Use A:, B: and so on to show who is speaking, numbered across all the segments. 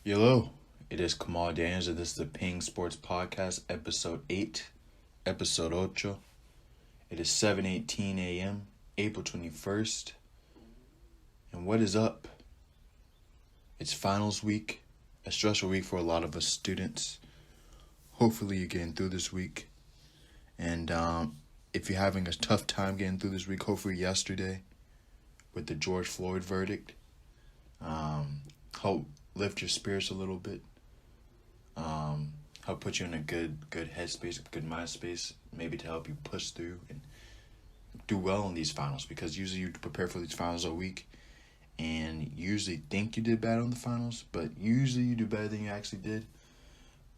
A: Hello, it is Kamal Daniels, and this is the Peng Sports Podcast, Episode 8, Episode Ocho. It is 7:18 a.m., April 21st, and what is up? It's finals week, a stressful week for a lot of us students. Hopefully you're getting through this week, and if you're having a tough time getting through this week, hopefully yesterday, with the George Floyd verdict, help lift your spirits a little bit, help put you in a good headspace, good mind space, maybe to help you push through and do well in these finals, because usually you prepare for these finals a week and usually think you did bad on the finals, but usually you do better than you actually did.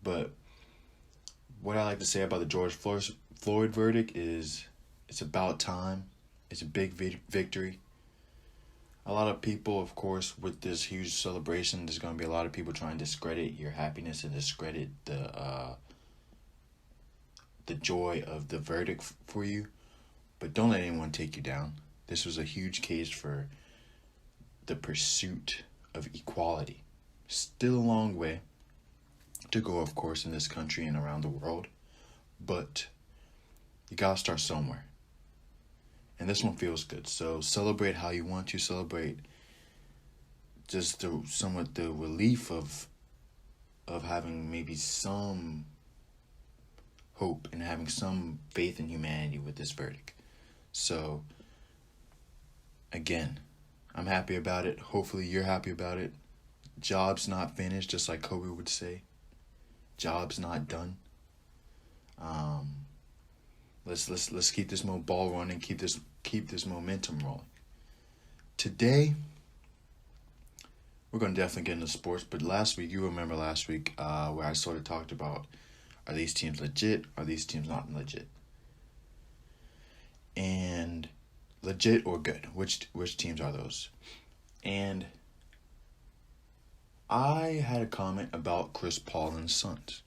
A: But what I like to say about the George Floyd verdict is it's about time. It's a big victory. A lot of people, of course, with this huge celebration, there's going to be a lot of people trying to discredit your happiness and discredit the joy of the verdict for you. But don't let anyone take you down. This was a huge case for the pursuit of equality. Still a long way to go, of course, in this country and around the world. But you got to start somewhere. And this one feels good. So celebrate how you want to celebrate. Just the relief of having maybe some hope and having some faith in humanity with this verdict. So again, I'm happy about it. Hopefully you're happy about it. Job's not finished, just like Kobe would say. Job's not done. Let's keep this ball running. Keep this momentum rolling. Today, we're going to definitely get into sports. But last week, you remember last week where I sort of talked about, are these teams legit? Are these teams not legit? And legit or good? Which teams are those? And I had a comment about Chris Paul and Suns.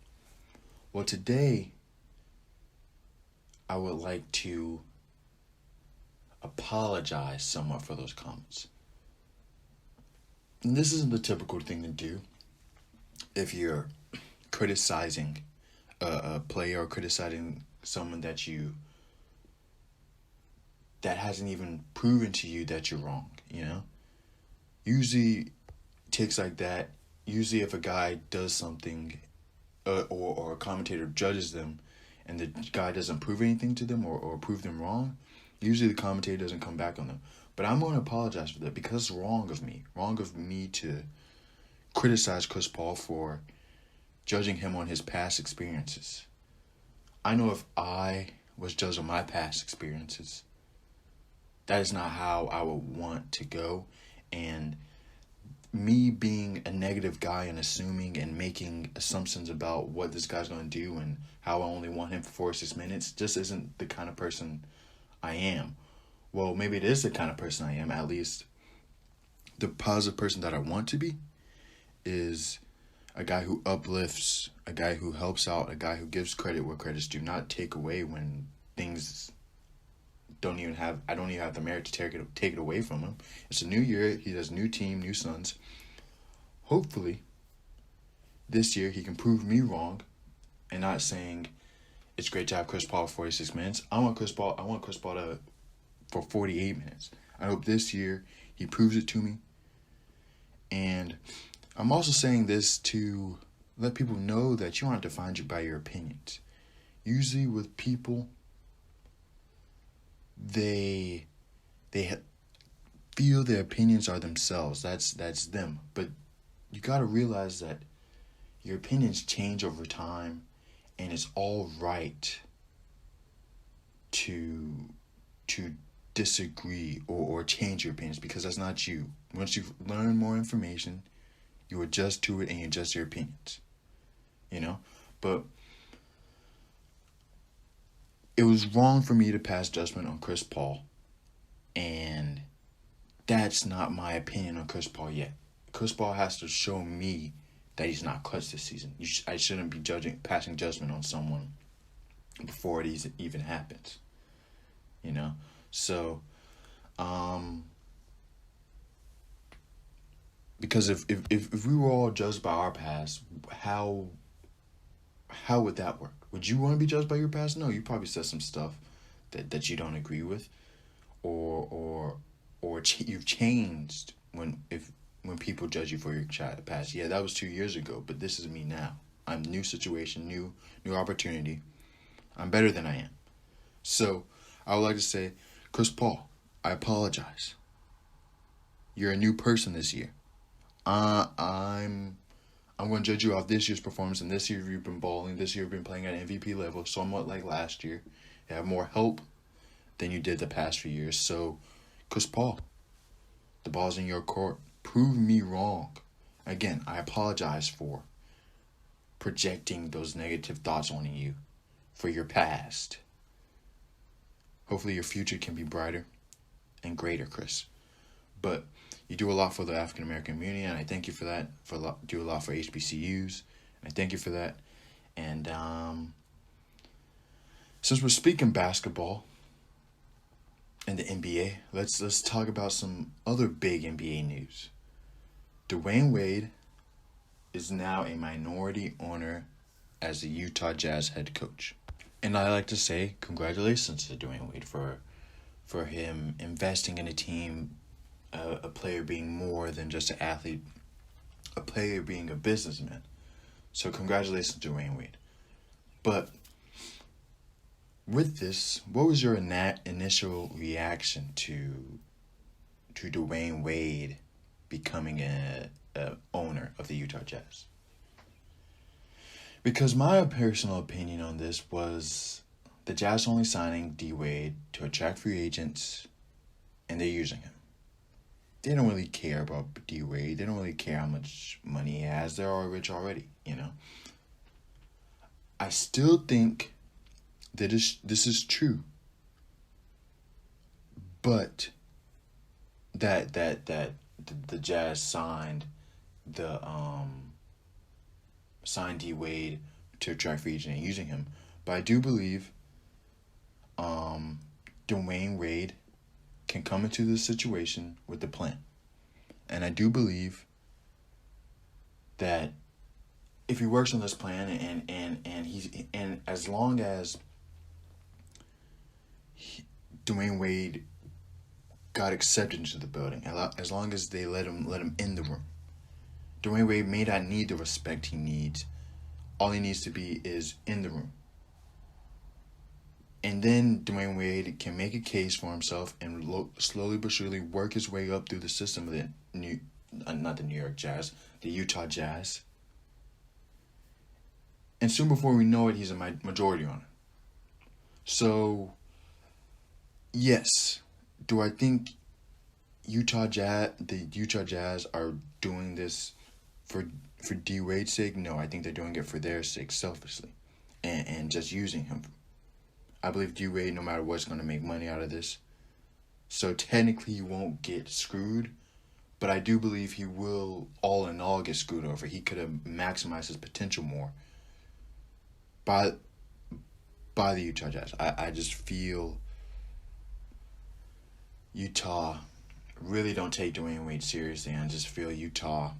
A: Well, today, I would like to apologize somewhat for those comments. And this isn't the typical thing to do if you're criticizing a player or criticizing someone that hasn't even proven to you that you're wrong, Usually takes like that. Usually if a guy does something or a commentator judges them and the guy doesn't prove anything to them or prove them wrong, usually the commentator doesn't come back on them. But I'm going to apologize for that because it's wrong of me to criticize Chris Paul for judging him on his past experiences. I know if I was judged on my past experiences, that is not how I would want to go. And me being a negative guy and assuming and making assumptions about what this guy's going to do and how I only want him for 4 or 6 minutes just isn't the kind of person I am. Well, maybe it is the kind of person I am. At least the positive person that I want to be is a guy who uplifts, a guy who helps out, a guy who gives credit where credit's due, not take away when things I don't even have the merit to take it away from him. It's a new year. He has a new team, new Suns. Hopefully, this year he can prove me wrong, and not saying it's great to have Chris Paul for 46 minutes. I want Chris Paul for 48 minutes. I hope this year he proves it to me. And I'm also saying this to let people know that you aren't defined by your opinions. Usually with people, they feel their opinions are themselves. That's them. But you got to realize that your opinions change over time, and it's all right to disagree or change your opinions, because that's not you. Once you learn more information, you adjust to it and you adjust your opinions. But it was wrong for me to pass judgment on Chris Paul, and that's not my opinion on Chris Paul yet. Chris Paul has to show me that he's not clutch this season. I shouldn't be passing judgment on someone before it even happens. So Because if we were all judged by our past, how would that work? Would you want to be judged by your past? No, you probably said some stuff that you don't agree with, or you've changed when people judge you for your past. Yeah, that was 2 years ago, but this is me now. I'm new situation, new opportunity. I'm better than I am. So I would like to say, Chris Paul, I apologize. You're a new person this year. I'm going to judge you off this year's performance, and this year you've been balling. This year you've been playing at MVP level, somewhat like last year. You have more help than you did the past few years. So, Chris Paul, the ball's in your court. Prove me wrong. Again, I apologize for projecting those negative thoughts on you for your past. Hopefully your future can be brighter and greater, Chris. But you do a lot for the African American community, and I thank you for that. Do a lot for HBCUs, and I thank you for that. And since we're speaking basketball and the NBA, let's talk about some other big NBA news. Dwayne Wade is now a minority owner as the Utah Jazz head coach. And I like to say congratulations to Dwayne Wade for him investing in a team, a player being more than just an athlete, a player being a businessman. So congratulations to Dwayne Wade. But with this, what was your initial reaction to Dwayne Wade becoming a owner of the Utah Jazz? Because my personal opinion on this was the Jazz only signing D-Wade to attract free agents, and they're using him. They don't really care about D-Wade. They don't really care how much money he has. They're all rich already, you know. I still think that this is true. But that the Jazz signed D-Wade to attract free agent and using him. But I do believe Dwayne Wade can come into this situation with the plan. And I do believe that if he works on this plan and as long as Dwayne Wade got accepted into the building, as long as they let him in the room, Dwayne Wade may not need the respect he needs. All he needs to be is in the room. And then Dwayne Wade can make a case for himself and slowly but surely work his way up through the system of the not the New York Jazz, the Utah Jazz. And soon before we know it, he's a majority owner. So, yes, do I think the Utah Jazz are doing this for D-Wade's sake? No, I think they're doing it for their sake, selfishly, and just using him. I believe D-Wade, no matter what's going to make money out of this. So technically he won't get screwed, but I do believe he will all in all get screwed over. He could have maximized his potential more by the Utah Jazz. I just feel Utah really don't take Dwayne Wade seriously, and I just feel Utah,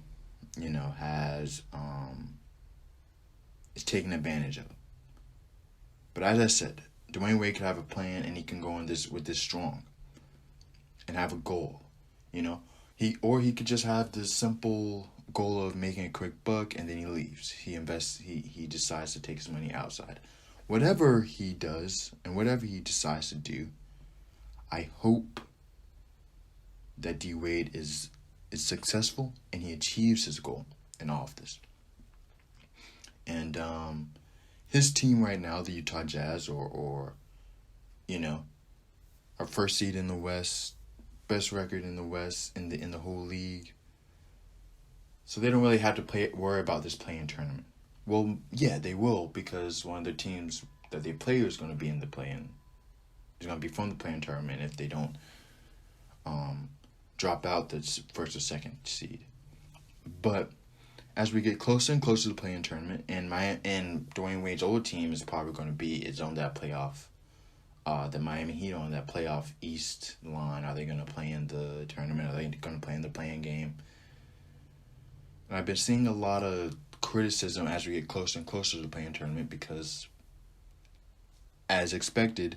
A: has is taking advantage of it. But as I said, Dwayne Wade could have a plan, and he can go in this with this strong and have a goal, He could just have the simple goal of making a quick buck, and then he leaves. He decides to take his money outside. Whatever he does and whatever he decides to do, I hope that D-Wade is successful and he achieves his goal in all of this. And his team right now, the Utah Jazz, or our first seed in the West, best record in the West in the whole league. So they don't really have to worry about this play-in tournament. Well, yeah, they will, because one of the teams that they play is going to be in the play-in. Is going to be from the play-in tournament if they don't drop out the first or second seed. But as we get closer and closer to the play-in tournament, and Dwayne Wade's old team is probably going to be on that playoff. The Miami Heat on that playoff East line. Are they going to play in the tournament? Are they going to play in the play-in game? And I've been seeing a lot of criticism as we get closer and closer to the play-in tournament because, as expected,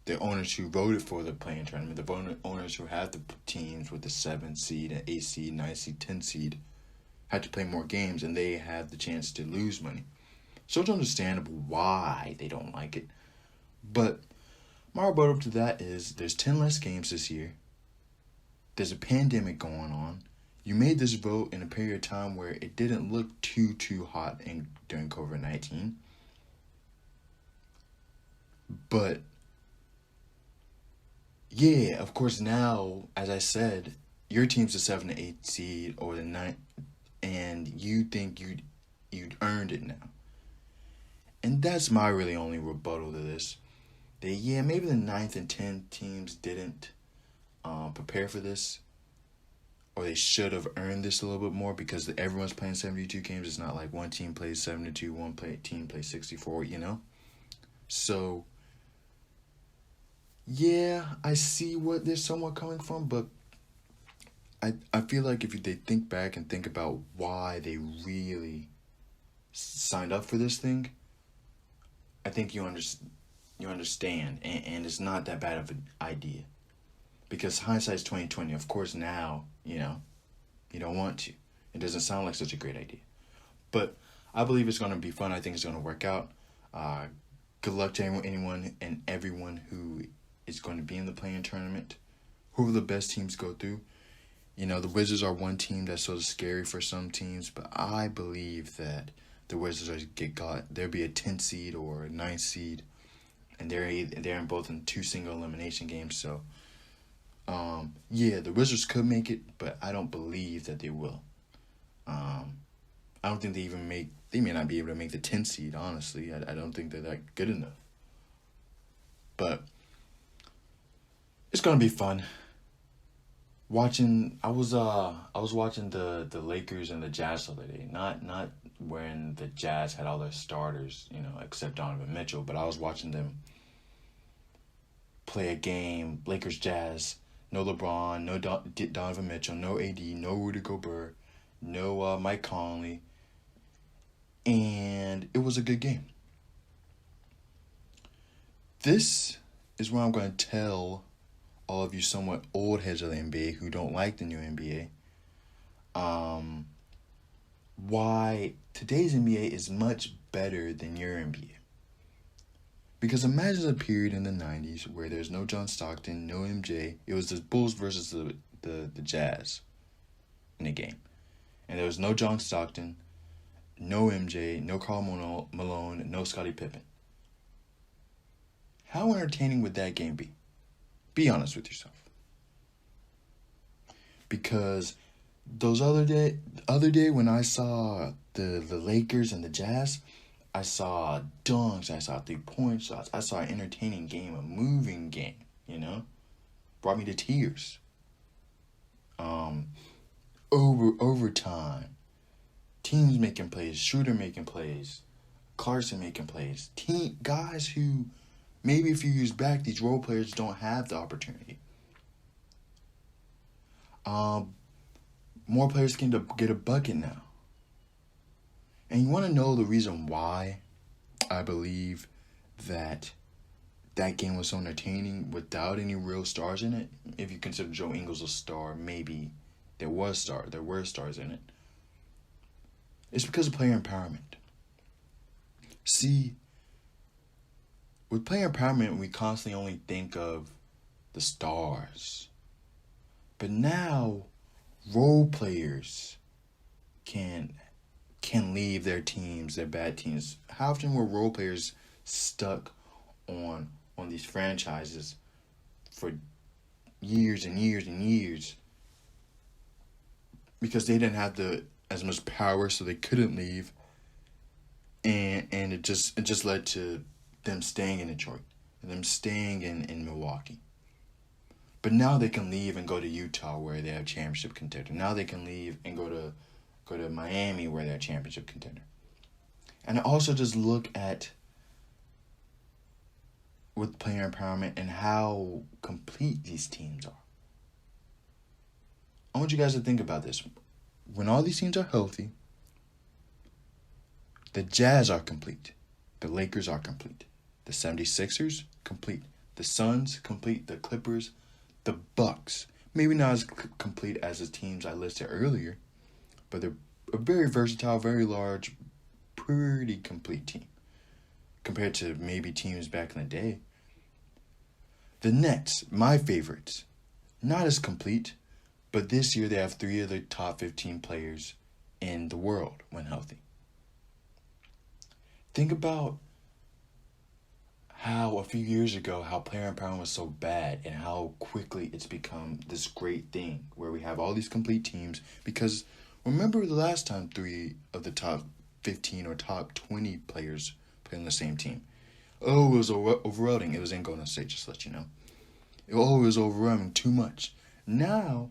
A: the owners who voted for the play-in tournament, the owners who had the teams with the 7th seed, and 8th seed, 9th seed, 10th seed, had to play more games, and they had the chance to lose money. So it's understandable why they don't like it. But my rebuttal to that is there's 10 less games this year. There's a pandemic going on. You made this vote in a period of time where it didn't look too hot during COVID-19. But yeah, of course now, as I said, your team's the 7th or 8th seed or the 9th, and you think you'd earned it now. And that's my really only rebuttal to this. That yeah, maybe the 9th and 10th teams didn't prepare for this, or they should have earned this a little bit more because everyone's playing 72 games. It's not like one team plays 72, team plays 64, you know? So, yeah, I see what they're somewhat coming from, but I feel like if they think back and think about why they really signed up for this thing, I think you understand, and it's not that bad of an idea. Because hindsight's 20/20. Of course, now, you don't want to. It doesn't sound like such a great idea. But I believe it's going to be fun. I think it's going to work out. Good luck to anyone and everyone who is going to be in the play-in tournament. Who the best teams go through. The Wizards are one team that's sort of scary for some teams, but I believe that the Wizards there'll be a 10th seed or a 9th seed, and they're in both in 2 single elimination games, so yeah, the Wizards could make it, but I don't believe that they will. I don't think they may not be able to make the 10th seed, honestly. I don't think they're that good enough. But it's gonna be fun. I was watching the Lakers and the Jazz the other day. Not when the Jazz had all their starters, except Donovan Mitchell, but I was watching them play a game, Lakers Jazz. No LeBron, no Donovan Mitchell, no AD, no Rudy Gobert, no Mike Conley. And it was a good game. This is where I'm going to tell all of you somewhat old heads of the NBA who don't like the new NBA, why today's NBA is much better than your NBA. Because imagine a period in the 90s where there's no John Stockton, no MJ. It was the Bulls versus the Jazz in a game. And there was no John Stockton, no MJ, no Karl Malone, no Scottie Pippen. How entertaining would that game be? Be honest with yourself. Because those other day when I saw the Lakers and the Jazz, I saw dunks, I saw 3-point shots, I saw an entertaining game, a moving game, Brought me to tears. Overtime. Teams making plays, Shooter making plays, Clarkson making plays. Guys who maybe a few years back, these role players don't have the opportunity. More players can get a bucket now. And you want to know the reason why I believe that game was so entertaining without any real stars in it? If you consider Joe Ingles a star, maybe there were stars in it. It's because of player empowerment. See, with player empowerment, we constantly only think of the stars. But now, role players can leave their teams, their bad teams. How often were role players stuck on these franchises for years and years and years because they didn't have as much power, so they couldn't leave, and it just led to them staying in Detroit and them staying in Milwaukee. But now they can leave and go to Utah where they have championship contender. Now they can leave and go to Miami where they're a championship contender. And I also just look at with player empowerment and how complete these teams are. I want you guys to think about this. when all these teams are healthy, the Jazz are complete. The Lakers are complete. The 76ers, complete. The Suns, complete. The Clippers, the Bucks. Maybe not as complete as the teams I listed earlier, but they're a very versatile, very large, pretty complete team compared to maybe teams back in the day. The Nets, my favorites, not as complete, but this year they have 3 of the top 15 players in the world when healthy. Think about how a few years ago, how player empowerment was so bad and how quickly it's become this great thing where we have all these complete teams. Because remember the last time 3 of the top 15 or top 20 players played on the same team? Oh, it was overwhelming. It was in Golden State, just to let you know. It was overwhelming too much. Now,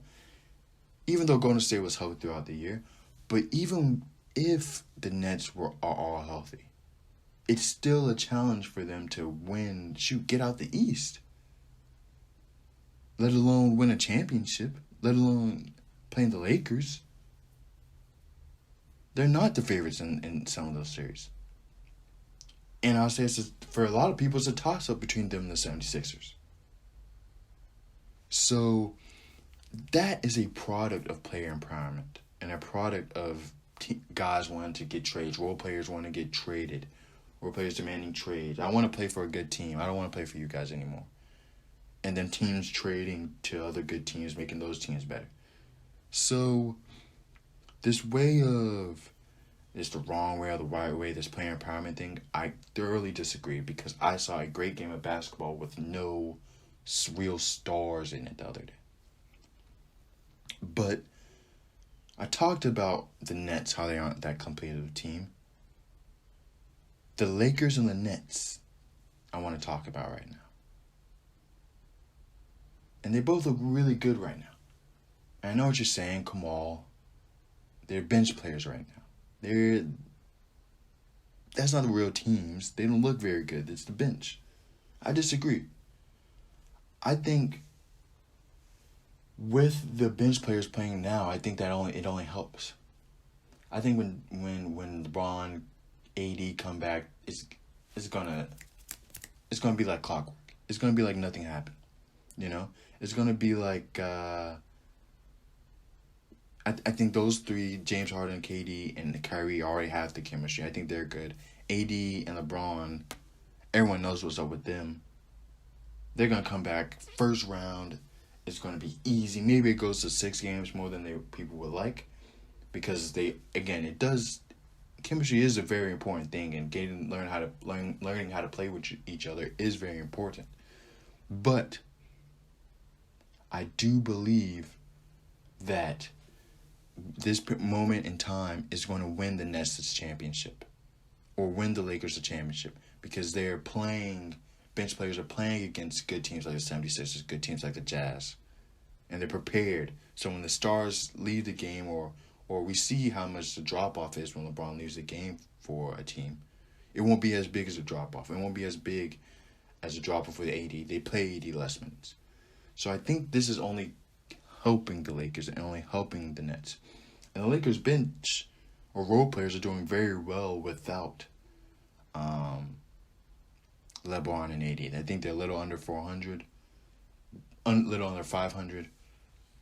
A: even though Golden State was healthy throughout the year, but even if the Nets are all healthy, it's still a challenge for them to win, get out the East. Let alone win a championship, let alone playing the Lakers. They're not the favorites in some of those series. And I'll say for a lot of people, it's a toss-up between them and the 76ers. So that is a product of player empowerment and a product of guys wanting to get trades, role players wanting to get traded, role players demanding trades. I want to play for a good team. I don't want to play for you guys anymore. And then teams trading to other good teams, making those teams better. So this way of, it's the wrong way or the right way, this player empowerment thing, I thoroughly disagree because I saw a great game of basketball with no real stars in it the other day. But I talked about the Nets, how they aren't that complete of a team. The Lakers and the Nets, I want to talk about right now. And they both look really good right now. And I know what you're saying, Kamal. They're bench players right now. That's not the real teams. They don't look very good. It's the bench. I disagree. I think with the bench players playing now, I think that it only helps. I think when LeBron, AD come back, it's gonna be like clockwork. It's gonna be like nothing happened. You know? It's gonna be like I think those 3, James Harden, KD, and Kyrie already have the chemistry. I think they're good. AD and LeBron, everyone knows what's up with them. They're going to come back first round. It's going to be easy. Maybe it goes to 6 games more than people would like. Because chemistry is a very important thing. And learning how to play with each other is very important. But I do believe that this moment in time is going to win the Nets this championship. Or win the Lakers the championship. Because bench players are playing against good teams like the 76ers, good teams like the Jazz. And they're prepared. So when the stars leave the game or we see how much the drop-off is when LeBron leaves the game for a team, it won't be as big as a drop-off. It won't be as big as a drop-off with AD. They play AD less minutes. So I think this is only helping the Lakers and only helping the Nets. And the Lakers bench or role players are doing very well without LeBron and AD. I think they're a little under 400, little under 500.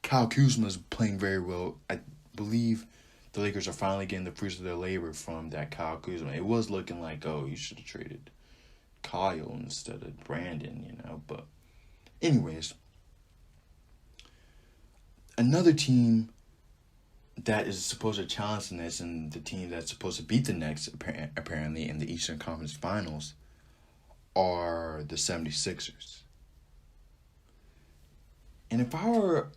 A: Kyle Kuzma's playing very well. I believe the Lakers are finally getting the fruits of their labor from that Kyle Kuzma. It was looking like, you should have traded Kyle instead of Brandon, But anyways, another team that is supposed to challenge the Nets and the team that's supposed to beat the Nets, apparently, in the Eastern Conference Finals are the 76ers. And if I were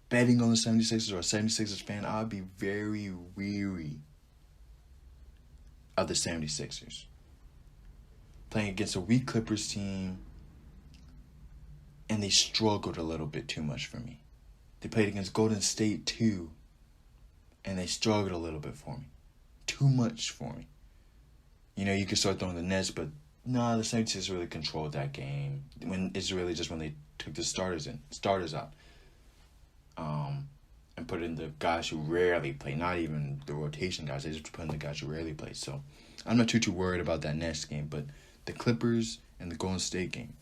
A: betting on the 76ers or a 76ers fan, I would be very weary of the 76ers. Playing against a weak Clippers team, and they struggled a little bit too much for me. They played against Golden State too, and they struggled a little bit for me. Too much for me. You could start throwing the Nets, but the 76ers really controlled that game. It's really just when they took the starters out. and put in the guys who rarely play, not even the rotation guys. They just put in the guys who rarely play. So I'm not too worried about that next game. But the Clippers and the Golden State game.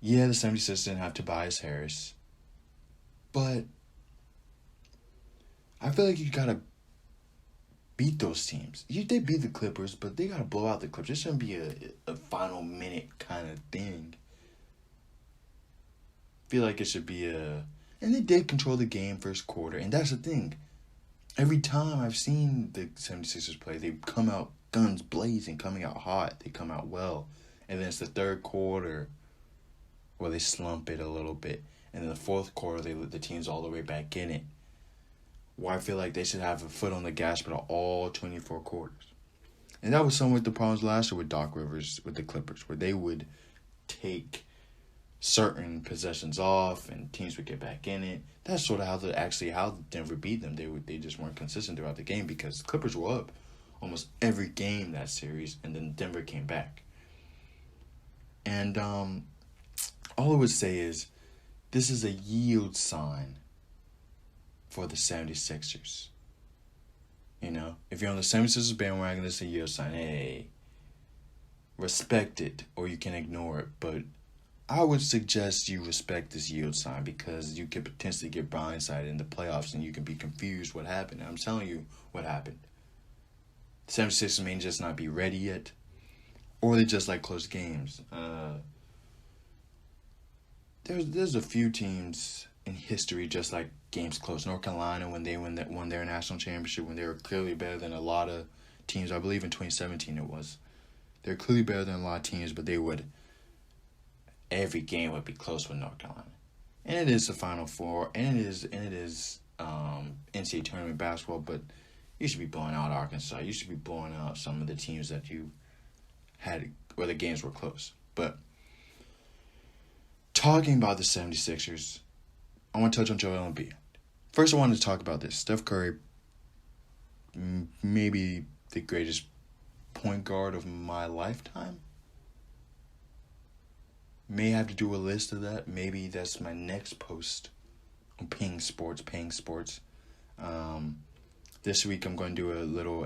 A: Yeah, the 76ers didn't have Tobias Harris. But I feel like you got to beat those teams. They beat the Clippers, but they got to blow out the Clippers. It shouldn't be a final minute kind of thing. I feel like it should be and they did control the game first quarter, and that's the thing. Every time I've seen the 76ers play, they come out guns blazing, coming out hot. They come out well. And then it's the third quarter where they slump it a little bit. And in the fourth quarter, the team's all the way back in it. Where I feel like they should have a foot on the gas pedal all 24 quarters. And that was some of the problems last year with Doc Rivers, with the Clippers, where they would take certain possessions off and teams would get back in it. That's sort of how Denver beat them. They just weren't consistent throughout the game because the Clippers were up almost every game that series, and then Denver came back. And all I would say is this is a yield sign for the 76ers. You know, if you're on the 76ers bandwagon, this is a yield sign. Hey, respect it or you can ignore it. But I would suggest you respect this yield sign because you could potentially get blindsided in the playoffs and you can be confused what happened. And I'm telling you what happened. The 76ers may just not be ready yet, or they just like close games. There's a few teams in history just like games close. North Carolina, when they won their national championship, when they were clearly better than a lot of teams. I believe in 2017 it was. They're clearly better than a lot of teams, but every game would be close with North Carolina. And it is the Final Four, and it is NCAA tournament basketball, but you should be blowing out Arkansas. You should be blowing out some of the teams that you had where the games were close. But talking about the 76ers, I want to touch on Joel Embiid. First, I wanted to talk about this. Steph Curry, maybe the greatest point guard of my lifetime. May have to do a list of that. Maybe that's my next post on Peng Sports. This week I'm going to do a little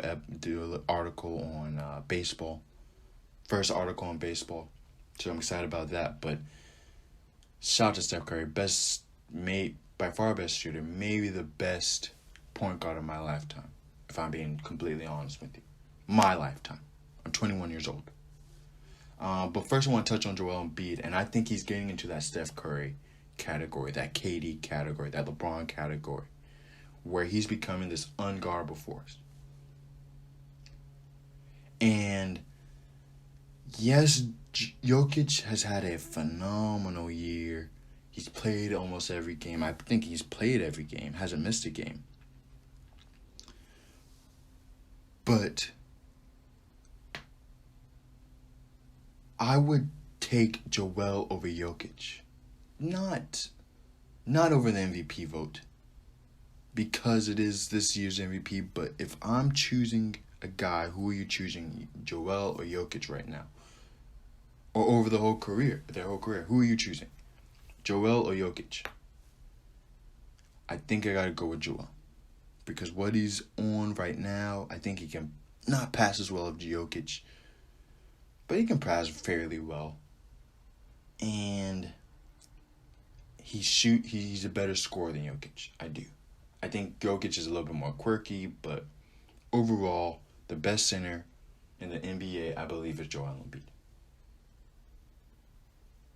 A: article on baseball. First article on baseball. So I'm excited about that. But shout out to Steph Curry. By far best shooter. Maybe the best point guard of my lifetime. If I'm being completely honest with you. My lifetime. I'm 21 years old. But first I want to touch on Joel Embiid. And I think he's getting into that Steph Curry category. That KD category. That LeBron category. Where he's becoming this unguardable force. And yes, Jokic has had a phenomenal year. He's played almost every game. I think he's played every game. Hasn't missed a game. But I would take Joel over Jokic. Not over the MVP vote. Because it is this year's MVP. But if I'm choosing a guy, who are you choosing? Joel or Jokic right now? Or over their whole career. Who are you choosing? Joel or Jokic? I think I gotta go with Joel. Because what he's on right now, I think he can not pass as well as Jokic. But he can pass fairly well. And he's a better scorer than Jokic. I do. I think Jokic is a little bit more quirky, but overall, the best center in the NBA, I believe, is Joel Embiid.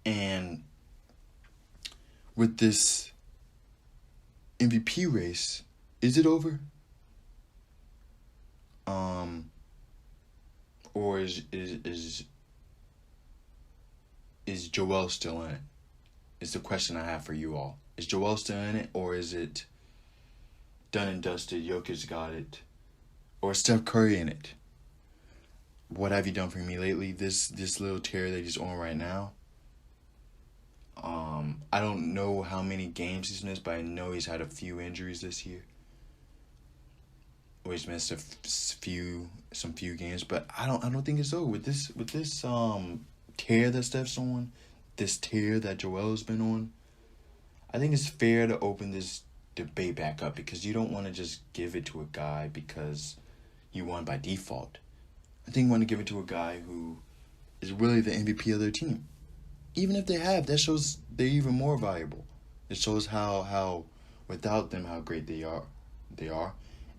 A: And with this MVP race, is it over? Or is Joel still in it? Is the question I have for you all. Is Joel still in it, or is it done and dusted? Jokic got it, or is Steph Curry in it? What have you done for me lately? This little tear that he's on right now. I don't know how many games he's missed, but I know he's had a few injuries this year. Or he's missed some few games, but I don't think it's over with this tear that Steph's on, this tear that Joel's been on. I think it's fair to open this debate back up, because you don't want to just give it to a guy because you won by default. I think you want to give it to a guy who is really the MVP of their team. Even if they have, that shows they're even more valuable. It shows how without them, how great they are.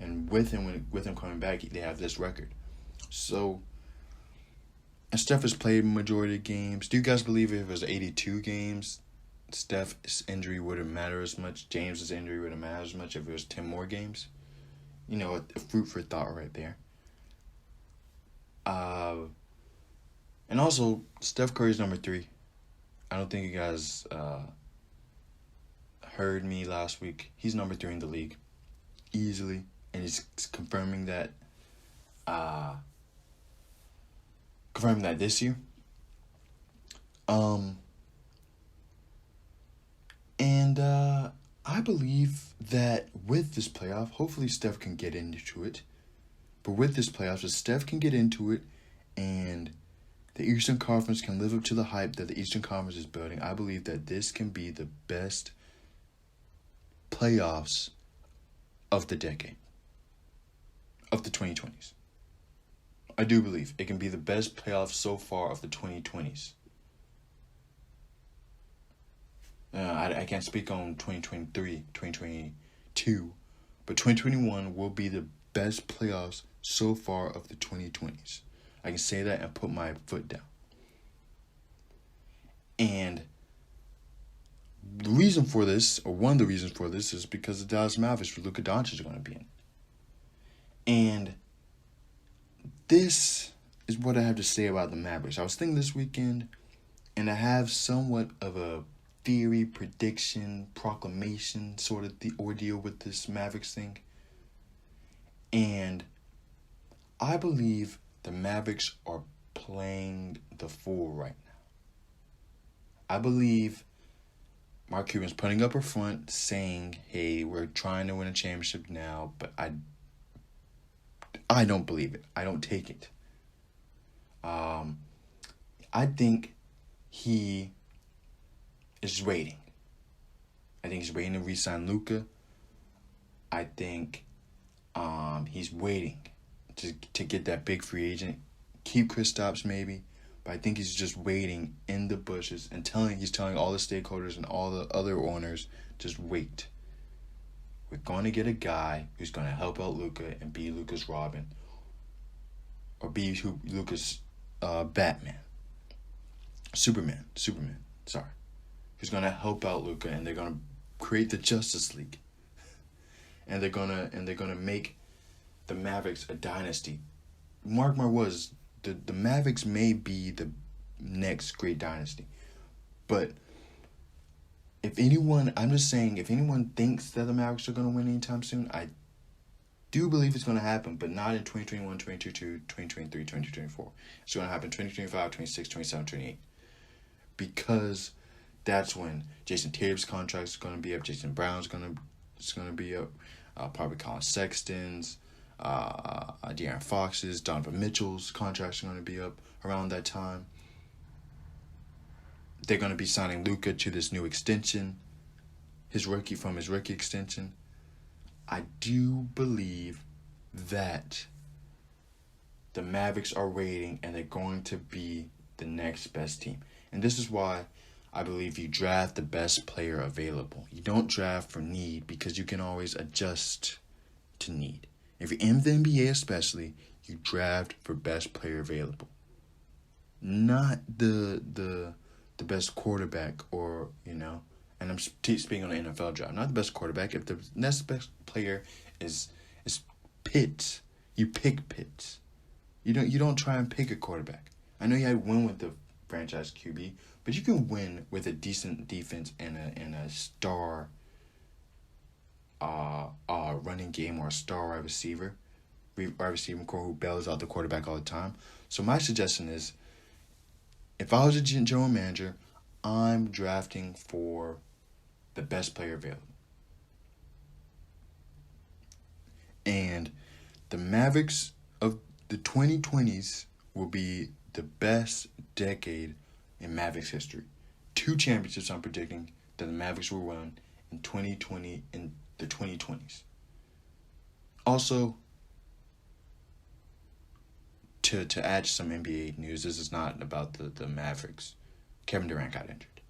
A: And with him coming back, they have this record. So, and Steph has played majority of games. Do you guys believe if it was 82 games, Steph's injury wouldn't matter as much? James's injury wouldn't matter as much if it was 10 more games? You know, a fruit for thought right there. And also, Steph Curry's number 3. I don't think you guys heard me last week. He's number 3 in the league, easily, and he's confirming that this year. And I believe that with this playoff, hopefully Steph can get into it. But with this playoff, if Steph can get into it and the Eastern Conference can live up to the hype that the Eastern Conference is building, I believe that this can be the best playoffs of the decade, of the 2020s. I do believe it can be the best playoffs so far of the 2020s. I can't speak on 2023, 2022, but 2021 will be the best playoffs so far of the 2020s. I can say that and put my foot down. And the reason for this, or one of the reasons for this, is because the Dallas Mavericks with Luka Doncic are going to be in it. And this is what I have to say about the Mavericks. I was thinking this weekend, and I have somewhat of a theory, prediction, proclamation sort of the ordeal with this Mavericks thing. And I believe the Mavericks are playing the fool right now. I believe Mark Cuban's putting up a front saying, hey, we're trying to win a championship now, but I don't believe it. I don't take it. I think he is waiting. I think he's waiting to re-sign Luka. I think he's waiting to get that big free agent. Keep Kristaps maybe. But I think he's just waiting in the bushes and he's telling all the stakeholders and all the other owners, just wait. We're going to get a guy who's going to help out Luka and be Luka's Robin. Or be Luka's Batman. Superman. Sorry. Who's going to help out Luka, and they're going to create the Justice League. And they're gonna make the Mavericks a dynasty. Mark my words, the Mavericks may be the next great dynasty. But if anyone thinks that the Mavericks are gonna win anytime soon, I do believe it's gonna happen, but not in 2021, 2022, 2023, 2024. It's gonna happen 2025, 26, 27, 28. Because that's when Jason Tatum's contract is gonna be up, Jason Brown's gonna be up, probably Colin Sexton's, De'Aaron Fox's, Donovan Mitchell's contracts are going to be up around that time. They're going to be signing Luka to this new extension, his rookie extension. I do believe that the Mavericks are waiting and they're going to be the next best team. And this is why I believe you draft the best player available. You don't draft for need, because you can always adjust to need. If you're in the NBA especially, you draft for best player available. Not the best quarterback, or, and I'm speaking on the NFL draft, not the best quarterback. If the next best player is Pitts, you pick Pitts. You don't try and pick a quarterback. I know you had win with the franchise QB, but you can win with a decent defense and a star running game, or a star wide receiver core who bails out the quarterback all the time. So my suggestion is, if I was a general manager, I'm drafting for the best player available. And the Mavericks of the 2020s will be the best decade in Mavericks history. 2 championships I'm predicting that the Mavericks will win in 2020, in the 2020s. Also, to add some NBA news, this is not about the Mavericks. Kevin Durant got injured.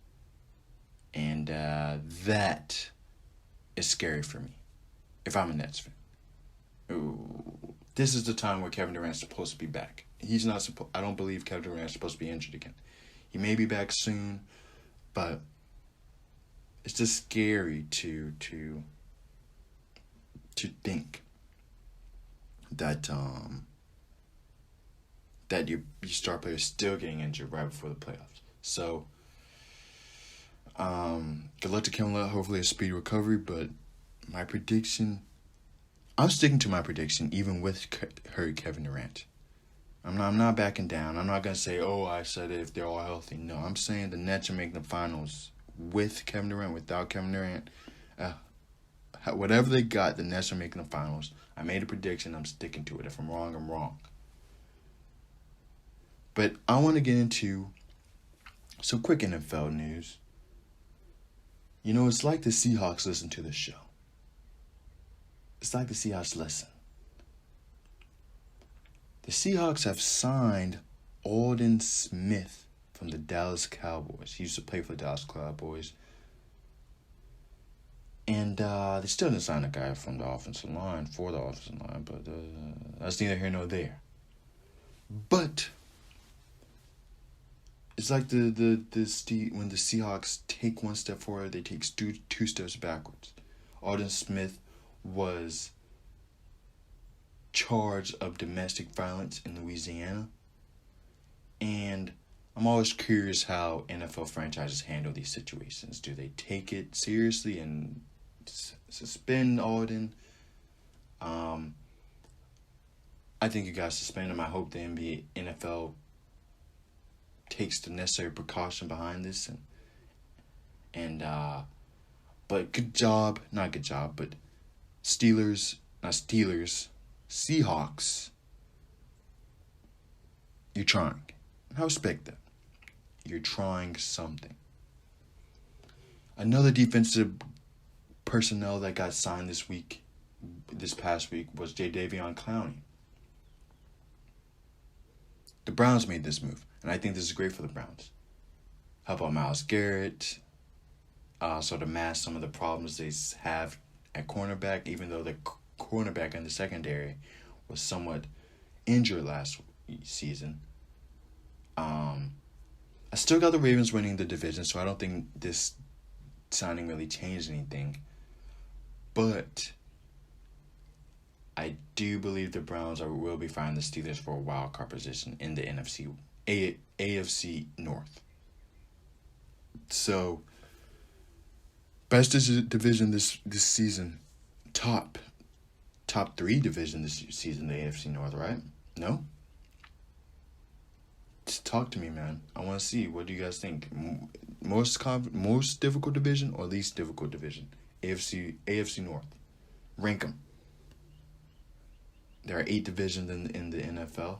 A: And that is scary for me if I'm a Nets fan. Ooh, this is the time where Kevin Durant's supposed to be back. He's not supposed. I don't believe Kevin Durant's supposed to be injured again. He may be back soon, but it's just scary to think that that your star player is still getting injured right before the playoffs. So good luck to Kevin Love. Hopefully a speedy recovery. But my prediction, I'm sticking to my prediction even with hurt Kevin Durant. I'm not backing down. I'm not gonna say, oh, I said it if they're all healthy. No, I'm saying the Nets are making the finals with Kevin Durant, without Kevin Durant. Whatever they got, the Nets are making the finals. I made a prediction. I'm sticking to it. If I'm wrong, I'm wrong. But I want to get into some quick NFL news. You know, it's like the Seahawks listen to the show. It's like the Seahawks listen. The Seahawks have signed Aldon Smith from the Dallas Cowboys. He used to play for the Dallas Cowboys. And they still didn't sign a guy from the offensive line for the offensive line, but that's neither here nor there. But it's like when the Seahawks take one step forward, they take two steps backwards. Aldon Smith was charged of domestic violence in Louisiana, and I'm always curious how NFL franchises handle these situations. Do they take it seriously and suspend Alden? I think you guys suspend him. I hope the NFL takes the necessary precaution behind this, but good job, not good job, but Seahawks, you're trying. I respect that. You're trying something. Another defensive personnel that got signed this past week, was Jadeveon Clowney. The Browns made this move, and I think this is great for the Browns. Help out Myles Garrett, sort of mask some of the problems they have at cornerback, even though the cornerback in the secondary was somewhat injured last season. I still got the Ravens winning the division, so I don't think this signing really changed anything. But I do believe the Browns will be fighting the Steelers for a wild card position in the AFC North. So, best division this season, top 3 division this season, the AFC North, right? No? Just talk to me, man. I want to see. What do you guys think? Most difficult division or least difficult division? AFC North. Rank them. There are 8 divisions in the NFL.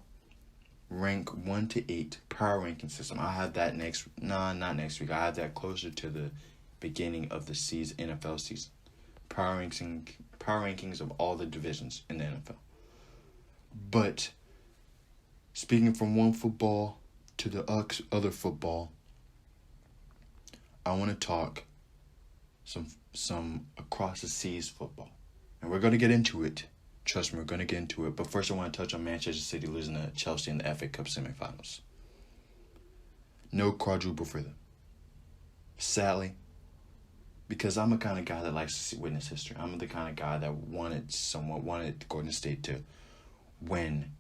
A: Rank 1 to 8. Power ranking system. I have that not next week. I have that closer to the beginning of the season, NFL season. Power rankings of all the divisions in the NFL. But speaking from one football to the other football, I want to talk some across the seas football. And we're going to get into it. Trust me, we're going to get into it. But first I want to touch on Manchester City losing to Chelsea in the FA Cup semifinals. No quadruple for them. Sadly, because I'm the kind of guy that likes to witness history. I'm the kind of guy that wanted Golden State to win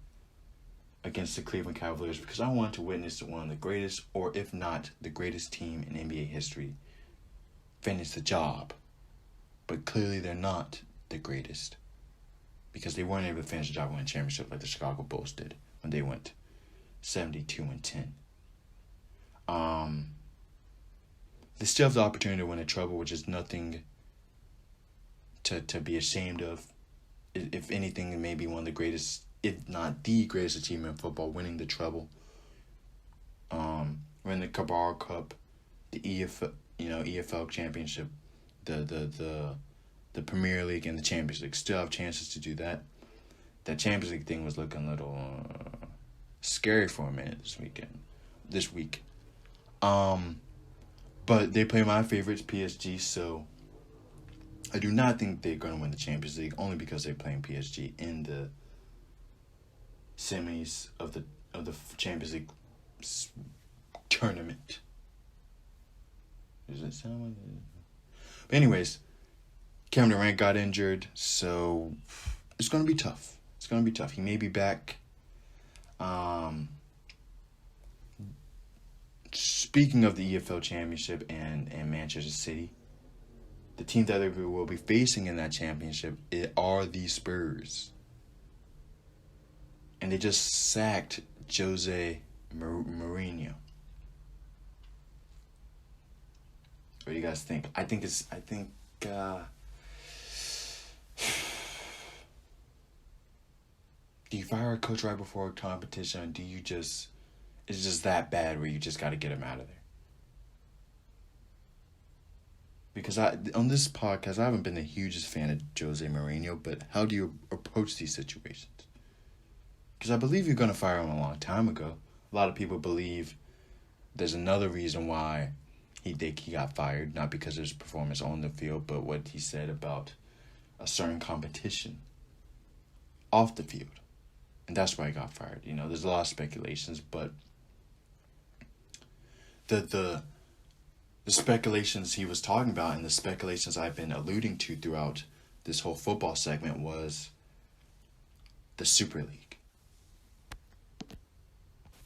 A: against the Cleveland Cavaliers, because I wanted to witness one of the greatest, or if not the greatest team in NBA history, finish the job. But clearly they're not the greatest, because they weren't able to finish the job and win a championship like the Chicago Bulls did when they went 72-10. They still have the opportunity to win a treble, which is nothing to be ashamed of. If anything, it may be one of the greatest, if not the greatest achievement in football, winning the treble. Winning the Carabao Cup, the EFL championship, the the Premier League and the Champions League. Still have chances to do that. That Champions League thing was looking a little scary for a minute this week. But they play my favorites, PSG, so I do not think they're going to win the Champions League, only because they're playing PSG in the semis of the Champions League tournament. Does it sound like it? But anyways, Kevin Durant got injured, so it's going to be tough. It's going to be tough. He may be back. Speaking of the EFL Championship and Manchester City, the team that they will be facing in that championship are the Spurs. And they just sacked Jose Mourinho. What do you guys think? Do you fire a coach right before a competition, or do you just, it's just that bad where you just got to get him out of there? Because on this podcast, I haven't been the hugest fan of Jose Mourinho, but how do you approach these situations? Because I believe you're going to fire him a long time ago. A lot of people believe there's another reason why he got fired, not because of his performance on the field, but what he said about a certain competition off the field. And that's why he got fired. You know, there's a lot of speculations, but the speculations he was talking about and the speculations I've been alluding to throughout this whole football segment was the Super League.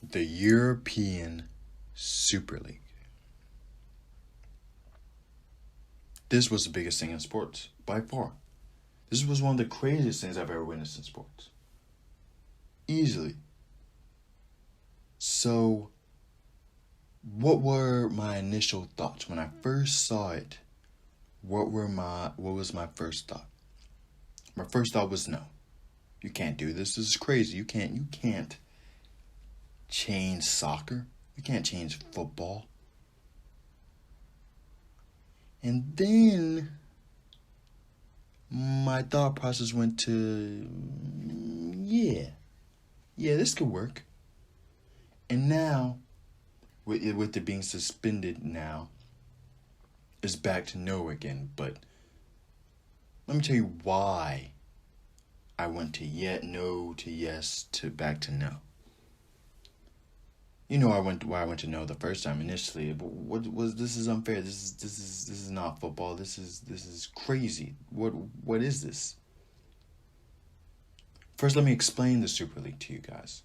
A: The European Super League. This was the biggest thing in sports, by far. This was one of the craziest things I've ever witnessed in sports. Easily. So, what were my initial thoughts when I first saw it? What was my first thought? My first thought was no. You can't do this. This is crazy. You can't change soccer. You can't change football. And then my thought process went to, yeah, this could work. And now, with it being suspended now, it's back to no again. But let me tell you why I went to no to yes to back to no. You know, why I went to no the first time initially. But what was this is unfair. This is not football. This is crazy. What is this? First, let me explain the Super League to you guys.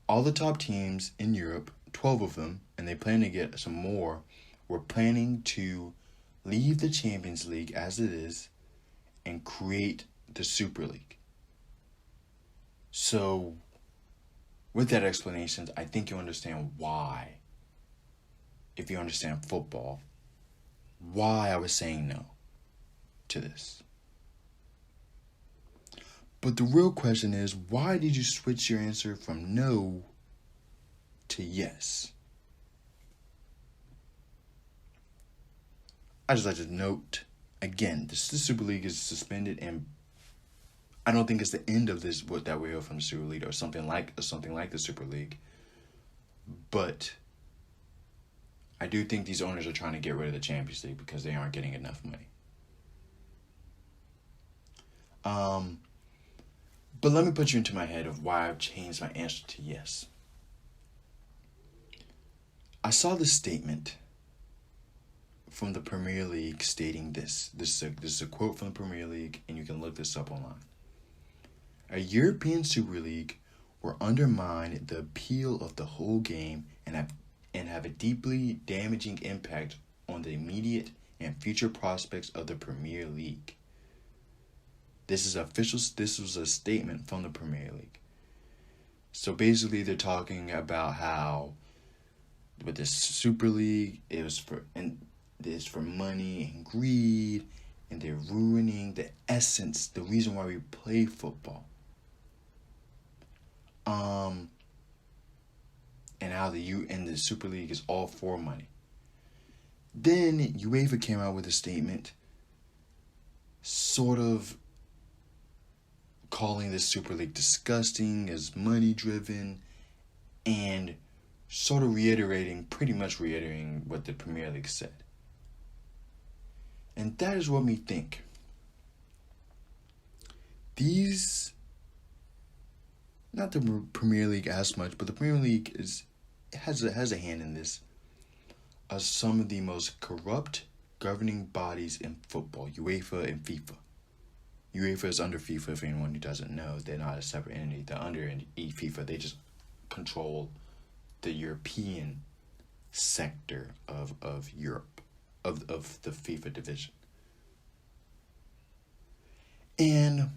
A: All the top teams in Europe, 12 of them, and they plan to get some more, were planning to leave the Champions League as it is and create the Super League. So, with that explanation, I think you understand why, if you understand football, why I was saying no to this. But the real question is, why did you switch your answer from no to yes? I just like to note, again, the Super League is suspended, and I don't think it's the end of this, what that we hear from the Super League or something like the Super League. But I do think these owners are trying to get rid of the Champions League because they aren't getting enough money. But let me put you into my head of why I've changed my answer to yes. I saw this statement from the Premier League stating this. This is a quote from the Premier League, and you can look this up online. A European Super League will undermine the appeal of the whole game and have a deeply damaging impact on the immediate and future prospects of the Premier League. This was a statement from the Premier League. So basically they're talking about how with this Super League, it's for money and greed, and they're ruining the essence, the reason why we play football. And how the Super League is all for money. Then UEFA came out with a statement sort of calling this Super League disgusting, as money driven, and sort of pretty much reiterating what the Premier League said. And that is what me think. Not the Premier League as much, but the Premier League has a hand in this, are some of the most corrupt governing bodies in football, UEFA and FIFA. UEFA is under FIFA, if anyone who doesn't know. They're not a separate entity. They're under FIFA. They just control the European sector of Europe, of the FIFA division. And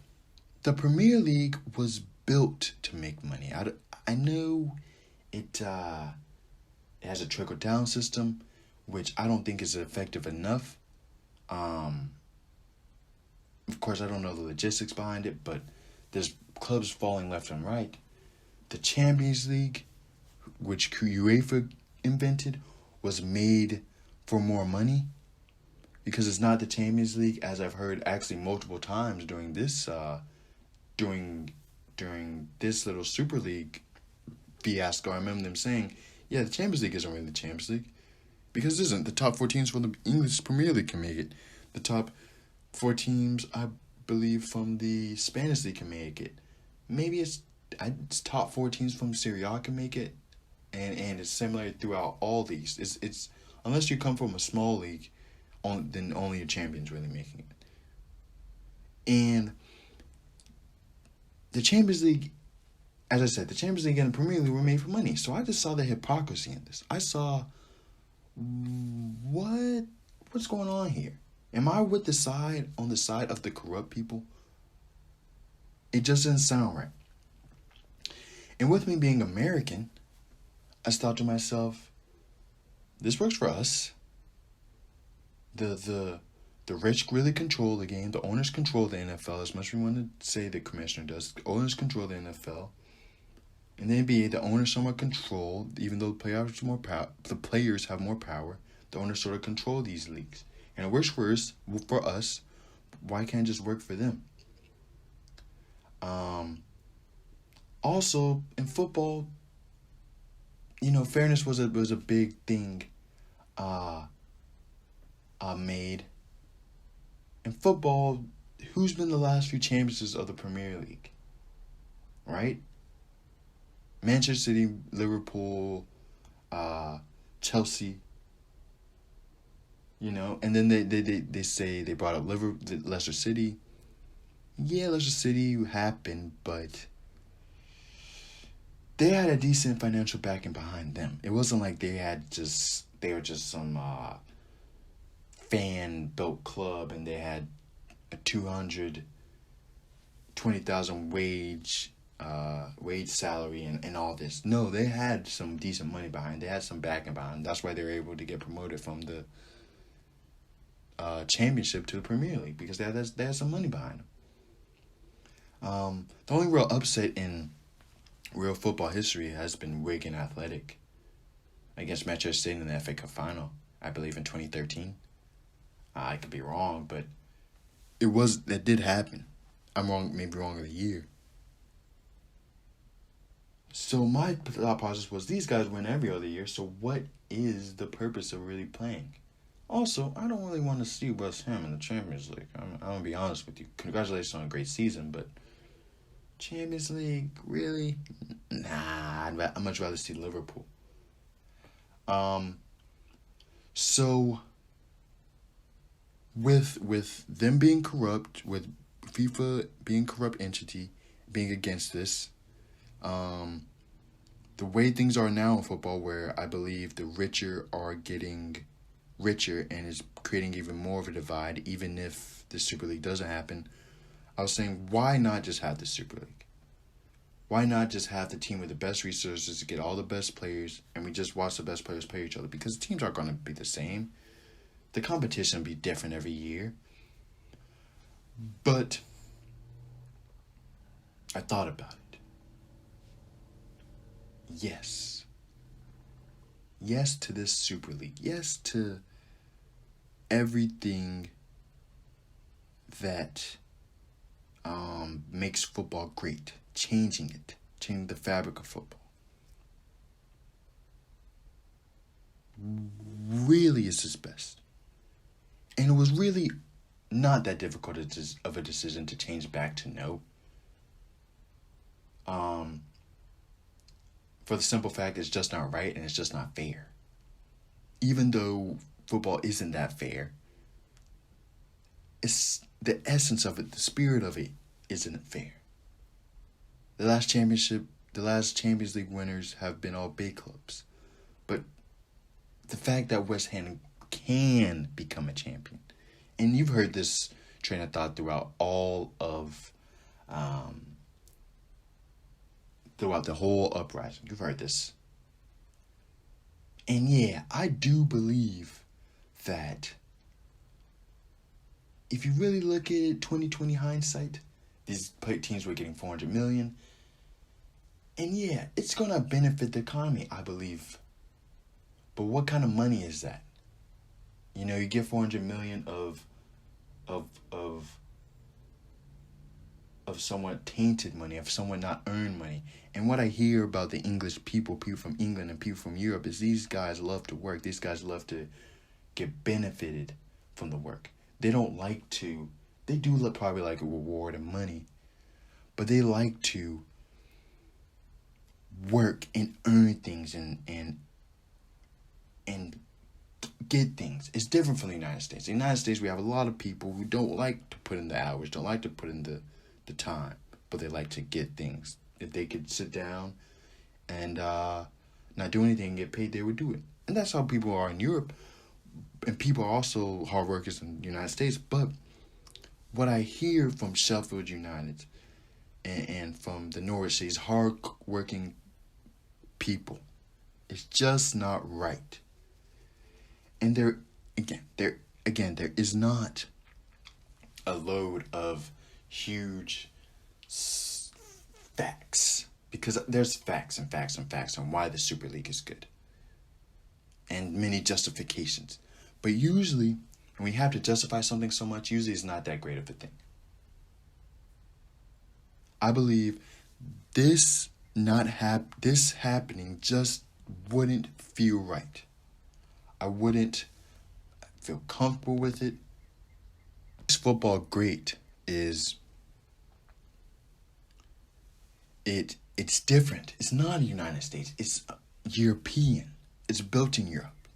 A: the Premier League was built to make money. I know it has a trickle-down system, which I don't think is effective enough. Of course, I don't know the logistics behind it, but there's clubs falling left and right. The Champions League, which UEFA invented, was made for more money, because it's not the Champions League, as I've heard actually multiple times during this during this little Super League fiasco. I remember them saying, yeah, the Champions League isn't really the Champions League, because it isn't. The top 4 teams from the English Premier League can make it. The top 4 teams, I believe, from the Spanish League can make it. Maybe it's top 4 teams from Serie A can make it, and it's similar throughout all these. It's unless you come from a small league, then only a champion's really making it. And the Champions League, as I said, the Champions League and the Premier League were made for money. So I just saw the hypocrisy in this. I saw, what's going on here? Am I on the side of the corrupt people? It just doesn't sound right. And with me being American, I thought to myself, this works for us. The rich really control the game. The owners control the NFL, as much as we want to say the commissioner does. The owners control the NFL. In the NBA, the owners somewhat control, even though the players have more power, the owners sort of control these leagues. And it works for us. Why can't it just work for them? Also, in football, fairness was a big thing made. In football, who's been the last few champions of the Premier League? Right? Manchester City, Liverpool, Chelsea. And then they say they brought up Leicester City. Yeah, Leicester City happened, but they had a decent financial backing behind them. It wasn't like they were just some fan-built club and they had a 220,000 wage salary and all this. No, they had some decent money behind. They had some backing behind. That's why they were able to get promoted from the championship to the Premier League, because they had some money behind them. The only real upset in real football history has been Wigan Athletic against Manchester City in the FA Cup final, I believe in 2013. I could be wrong, but that did happen. I'm wrong, maybe wrong of the year. So my thought process was, these guys win every other year, so what is the purpose of really playing? Also, I don't really want to see West Ham in the Champions League. I'm going to be honest with you. Congratulations on a great season, but Champions League, really? Nah, I'd much rather see Liverpool. So with them being corrupt, with FIFA being a corrupt entity, being against this, the way things are now in football, where I believe the richer are getting richer and is creating even more of a divide, even if the Super League doesn't happen, I was saying, why not just have the Super League? Why not just have the team with the best resources to get all the best players, and we just watch the best players play each other? Because teams aren't going to be the same. The competition will be different every year. But I thought about it. Yes. Yes to this Super League. Yes to everything that makes football great, changing the fabric of football, really is his best. And it was really not that difficult of a decision to change back to no. For the simple fact it's just not right and it's just not fair. Even though football isn't that fair, it's the essence of it, the spirit of it isn't fair. The last Champions League winners have been all big clubs. But the fact that West Ham can become a champion, and you've heard this train of thought throughout the whole uprising. You've heard this. And yeah, I do believe that if you really look at it, 2020 hindsight, these teams were getting $400 million. And yeah, it's going to benefit the economy, I believe. But what kind of money is that? You know, you get $400 million of somewhat tainted money, of somewhat not earned money. And what I hear about the English people from England and people from Europe, is these guys love to work. These guys love to get benefited from the work. They don't like to, they do probably like a reward and money, but they like to work and earn things and get things. It's different from the United States. In the United States, we have a lot of people who don't like to put in the hours, don't like to put in the time, but they like to get things. If they could sit down and not do anything and get paid, they would do it. And that's how people are in Europe. And people are also hard workers in the United States. But what I hear from Sheffield United and from the Norwich City's hard-working people, it's just not right. And there is not a load of huge facts, because there's facts on why the Super League is good, and many justifications. But usually, when we have to justify something so much, usually it's not that great of a thing. I believe this happening just wouldn't feel right. I wouldn't feel comfortable with it. This football great is it's different. It's not the United States. It's European. It's built in Europe.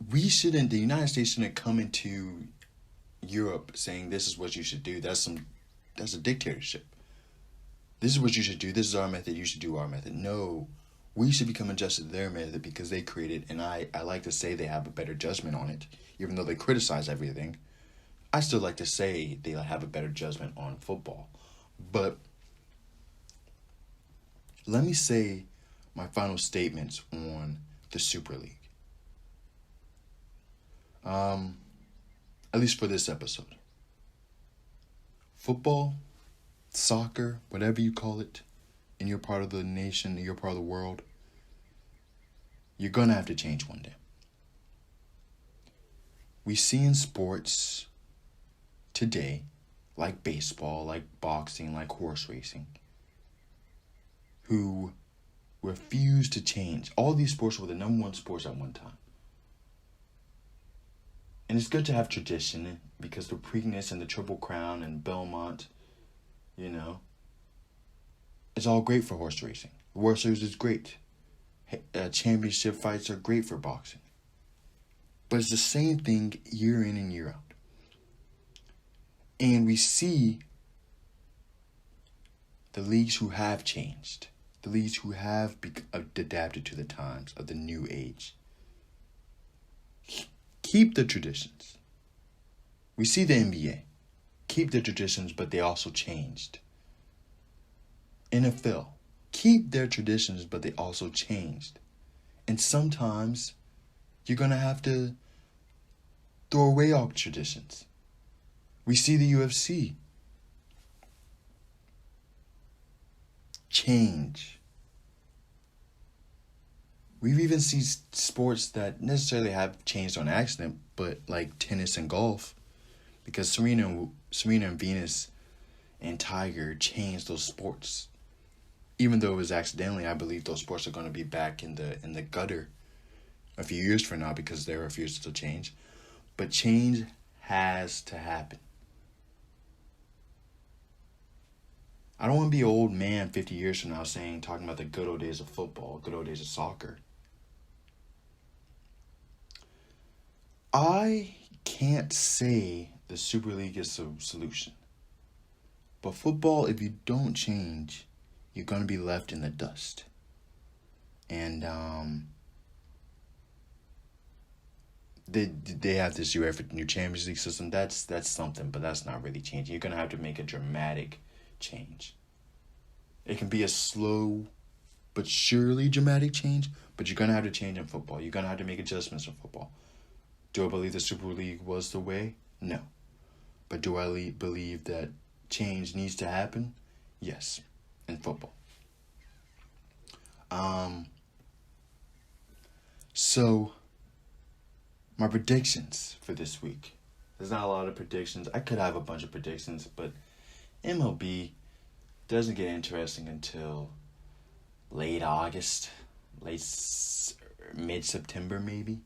A: The United States shouldn't come into Europe saying this is what you should do. That's a dictatorship. This is what you should do. This is our method. You should do our method. No, we should become adjusted to their method because they created, and I like to say they have a better judgment on it, even though they criticize everything. I still like to say they have a better judgment on football. But let me say my final statements on the Super League. At least for this episode. Football, soccer, whatever you call it, in your part of the nation, in your part of the world, you're going to have to change one day. We see in sports today, like baseball, like boxing, like horse racing, who refuse to change. All these sports were the number one sports at one time. And it's good to have tradition, because the Preakness and the Triple Crown and Belmont, it's all great for horse racing. The World Series is great. Championship fights are great for boxing. But it's the same thing year in and year out. And we see the leagues who have changed, the leagues who have adapted to the times of the new age, keep the traditions. We see the NBA keep the traditions, but they also changed. NFL keep their traditions, but they also changed. And sometimes you're going to have to throw away all traditions. We see the UFC change. We've even seen sports that necessarily have changed on accident, but like tennis and golf, because Serena and Venus and Tiger changed those sports. Even though it was accidentally, I believe those sports are going to be back in the gutter a few years from now because they refuse to change. But change has to happen. I don't want to be an old man 50 years from now talking about the good old days of football, good old days of soccer. I can't say the Super League is a solution. But football, if you don't change, you're going to be left in the dust. And they have this UEFA new Champions League system. That's something, but that's not really changing. You're going to have to make a dramatic change. It can be a slow but surely dramatic change, but you're going to have to change in football. You're going to have to make adjustments in football. Do I believe the Super League was the way? No. But do I believe that change needs to happen? Yes, in football. So, my predictions for this week. There's not a lot of predictions. I could have a bunch of predictions, but MLB doesn't get interesting until late August, mid-September maybe.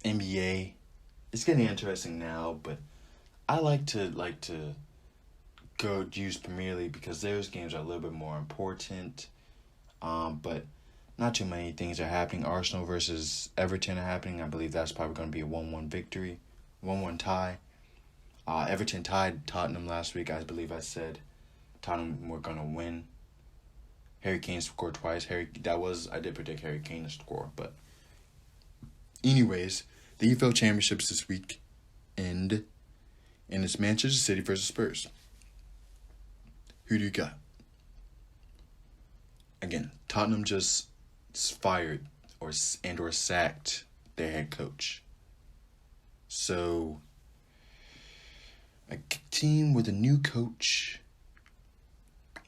A: NBA, it's getting interesting now, but I like to go use Premier League because those games are a little bit more important. But not too many things are happening. Arsenal versus Everton are happening. I believe that's probably going to be a 1-1 victory, 1-1 tie. Everton tied Tottenham last week. I believe I said Tottenham were going to win. Harry Kane scored twice. I did predict Harry Kane to score. But anyways, the EFL Championships this week end, and it's Manchester City versus Spurs. Who do you got? Again, Tottenham just fired or sacked their head coach. So, a team with a new coach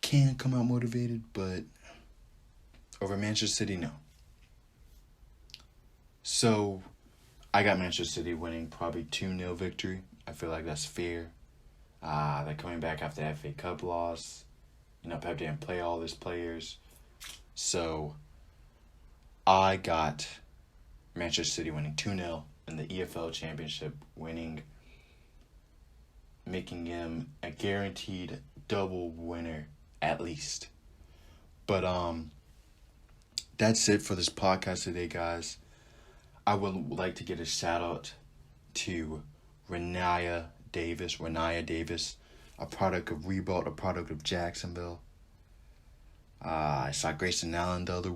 A: can come out motivated, but over Manchester City, no. So, I got Manchester City winning probably 2-0 victory. I feel like that's fair. They're coming back after the FA Cup loss. Pep didn't play all his players. So, I got Manchester City winning 2-0 in the EFL Championship, making him a guaranteed double winner at least. But that's it for this podcast today, guys. I would like to get a shout out to Renaya Davis, a product of Reebok, a product of Jacksonville. I saw Grayson Allen last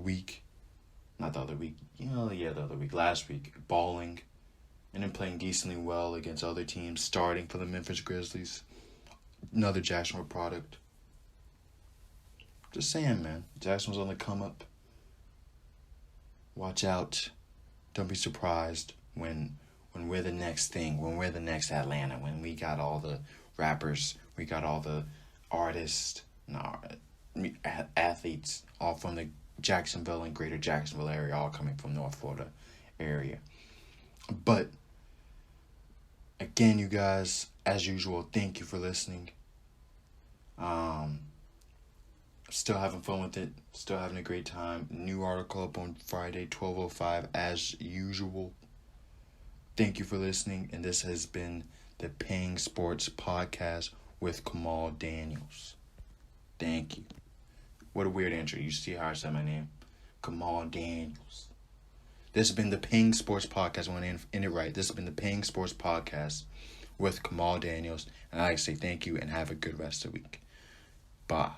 A: week, balling, and then playing decently well against other teams, starting for the Memphis Grizzlies. Another Jacksonville product. Just saying, man. Jacksonville's on the come up. Watch out. Don't be surprised when we're the next thing, when we're the next Atlanta, when we got all the rappers, we got all the artists, athletes, all from the Jacksonville and greater Jacksonville area, all coming from North Florida area. But, again, you guys, as usual, thank you for listening. Still having fun with it. Still having a great time. New article up on Friday, 12:05, as usual. Thank you for listening. And this has been the Peng Sports Podcast with Kamal Daniels. Thank you. What a weird intro. You see how I said my name? Kamal Daniels. This has been the Peng Sports Podcast. I want to end it right. This has been the Peng Sports Podcast with Kamal Daniels. And I like to say thank you and have a good rest of the week. Bye.